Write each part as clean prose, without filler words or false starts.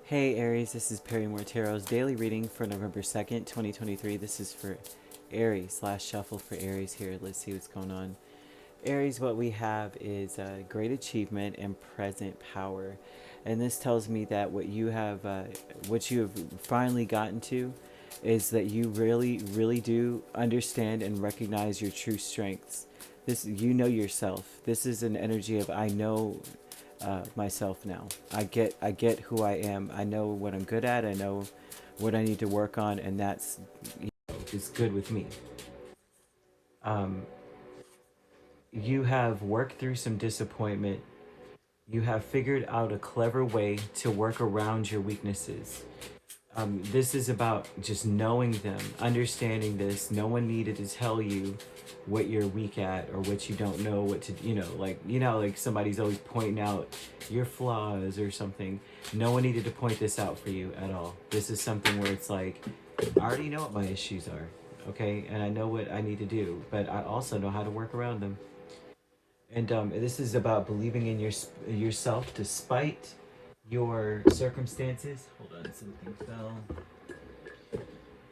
Hey Aries, this is Perrymore Tarot's daily reading for November 2nd, 2023. This is for Aries, last shuffle for Aries here. Let's see what's going on. Aries, what we have is great achievement and present power. And this tells me that what you have finally gotten to is that you really, really do understand and recognize your true strengths. You know yourself. This is an energy of I know myself now. I get who I am. I know what I'm good at. I know what I need to work on, and that's is good with me. Um, you have worked through some disappointment. You have figured out a clever way to work around your weaknesses. This is about just knowing them, understanding this. No one needed to tell you what you're weak at or what you don't know what to, like somebody's always pointing out your flaws or something. No one needed to point this out for you at all. This is something where it's like, I already know what my issues are, okay? And I know what I need to do, but I also know how to work around them. And this is about believing in yourself despite your circumstances. Hold on, something fell.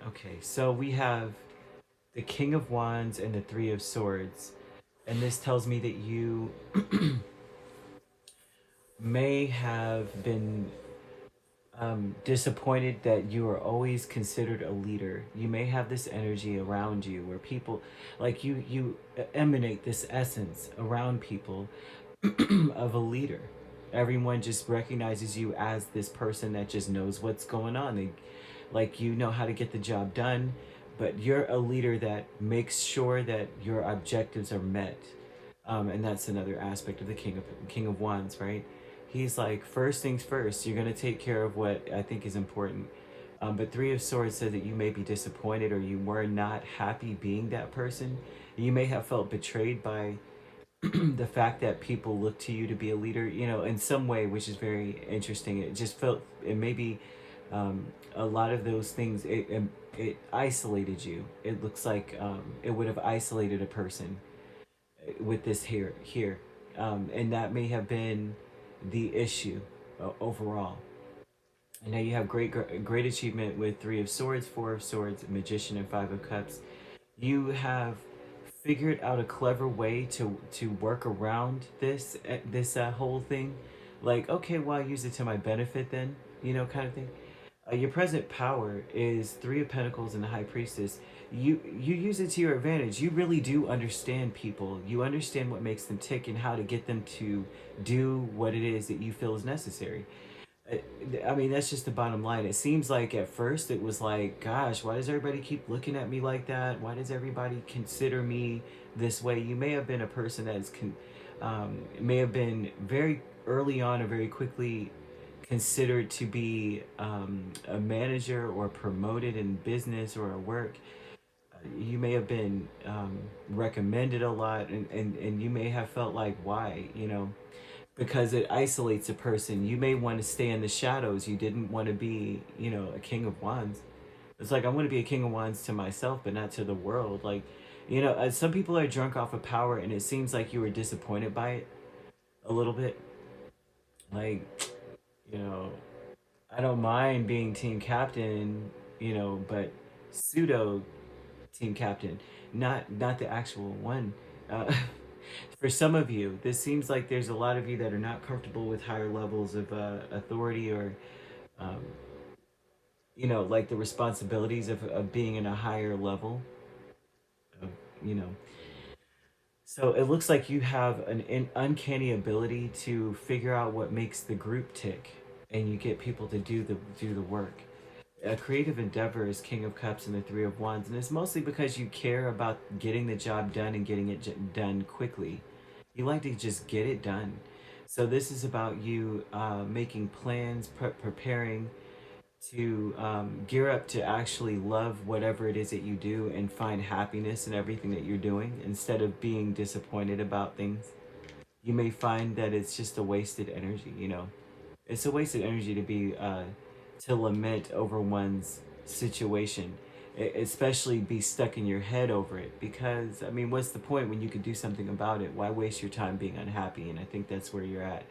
Okay, so we have the King of Wands and the Three of Swords. And this tells me that you may have been disappointed that you are always considered a leader. You may have this energy around you where people, like you emanate this essence around people of a leader. Everyone just recognizes you as this person that just knows what's going on. You know how to get the job done, but you're a leader that makes sure that your objectives are met. And that's another aspect of the King of Wands, right? He's like, first things first, you're going to take care of what I think is important. But Three of Swords says that you may be disappointed or you were not happy being that person. You may have felt betrayed by the fact that people look to you to be a leader, in some way, which is very interesting. It just felt, it maybe a lot of those things, it isolated you. It looks like it would have isolated a person with this here. And that may have been the issue overall. And now you have great achievement with Three of Swords, Four of Swords, Magician, and Five of Cups. You have figured out a clever way to work around this whole thing. Like, okay, well, I'll use it to my benefit then, kind of thing. Your present power is Three of Pentacles and the High Priestess. You use it to your advantage. You really do understand people. You understand what makes them tick and how to get them to do what it is that you feel is necessary. I mean, that's just the bottom line. It seems like at first it was like, gosh, why does everybody keep looking at me like that? Why does everybody consider me this way? You may have been a person that may have been very early on or very quickly considered to be a manager or promoted in business or at work. You may have been recommended a lot, and you may have felt like, why, because it isolates a person. You may want to stay in the shadows. You didn't want to be, a King of Wands. It's like, I want to be a King of Wands to myself, but not to the world. Like, some people are drunk off of power, and it seems like you were disappointed by it a little bit. Like, you know, I don't mind being team captain, but pseudo team captain, not the actual one. Uh, for some of you, this seems like there's a lot of you that are not comfortable with higher levels of authority or, um, like the responsibilities of being in a higher level. Of, you know, so it looks like you have an uncanny ability to figure out what makes the group tick, and you get people to do the work. A creative endeavor is King of Cups and the Three of Wands, and it's mostly because you care about getting the job done and getting it done quickly. You like to just get it done. So this is about you making plans, preparing to gear up to actually love whatever it is that you do and find happiness in everything that you're doing instead of being disappointed about things. You may find that it's just a wasted energy. It's a wasted energy to be to lament over one's situation, especially be stuck in your head over it, because I mean, what's the point when you could do something about it? Why waste your time being unhappy? And I think that's where you're at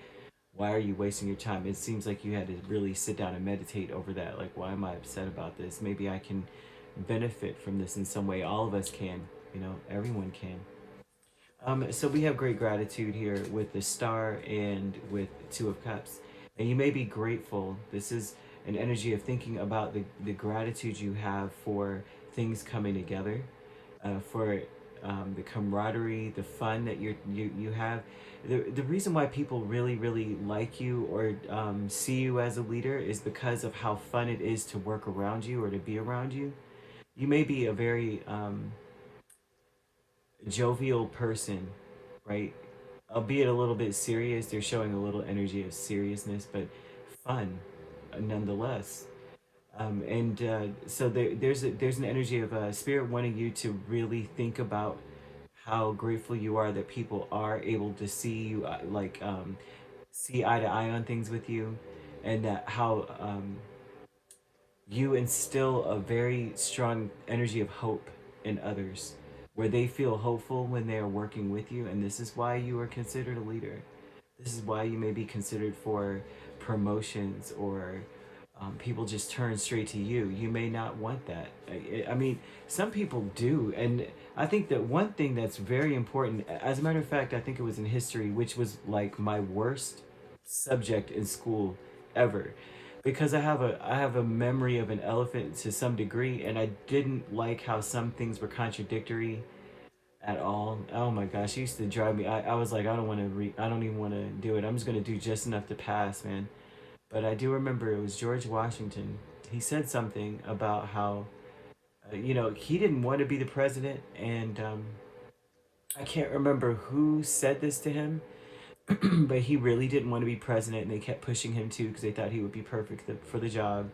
Why are you wasting your time? It seems like you had to really sit down and meditate over that. Like, why am I upset about this? Maybe I can benefit from this in some way. All of us can, you know, everyone can. So we have great gratitude here with the Star and with Two of Cups. And you may be grateful. This is an energy of thinking about the gratitude you have for things coming together, for the camaraderie, the fun that you have. The reason why people really like you or see you as a leader is because of how fun it is to work around you or to be around you. You may be a very jovial person, right? Albeit a little bit serious, they're showing a little energy of seriousness, but fun nonetheless. So there's an energy of spirit wanting you to really think about how grateful you are that people are able to see you, see eye to eye on things with you, and that how you instill a very strong energy of hope in others, where they feel hopeful when they are working with you, and this is why you are considered a leader. This is why you may be considered for promotions or people just turn straight to you. You may not want that. I mean, some people do. And I think that one thing that's very important, as a matter of fact, I think it was in history, which was like my worst subject in school ever. Because I have a memory of an elephant to some degree, and I didn't like how some things were contradictory at all. Oh my gosh, it used to drive me. I was like, I don't even want to do it. I'm just gonna do just enough to pass, man. But I do remember it was George Washington. He said something about how, he didn't want to be the president, and I can't remember who said this to him, but he really didn't want to be president, and they kept pushing him to because they thought he would be perfect for the job.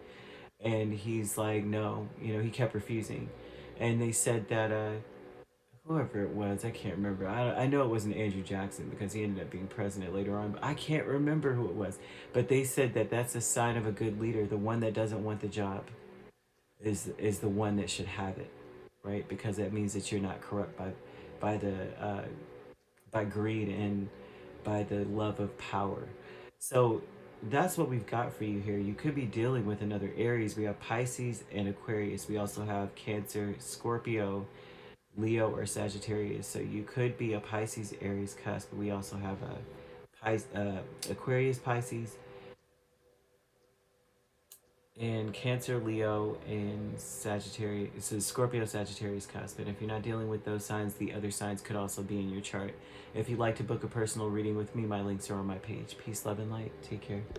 And he's like, no, he kept refusing. And they said that whoever it was, I can't remember. I know it wasn't Andrew Jackson because he ended up being president later on, but I can't remember who it was. But they said that that's a sign of a good leader. The one that doesn't want the job is the one that should have it, right? Because that means that you're not corrupt by the by greed and by the love of power. So that's what we've got for you here. You could be dealing with another Aries. We have Pisces and Aquarius. We also have Cancer, Scorpio, Leo, or Sagittarius. So you could be a Pisces Aries cusp, but we also have Aquarius Pisces and Cancer Leo and Sagittarius. So Scorpio Sagittarius cusp. And if you're not dealing with those signs, the other signs could also be in your chart. If you'd like to book a personal reading with me, my links are on my page. Peace, love, and light. Take care.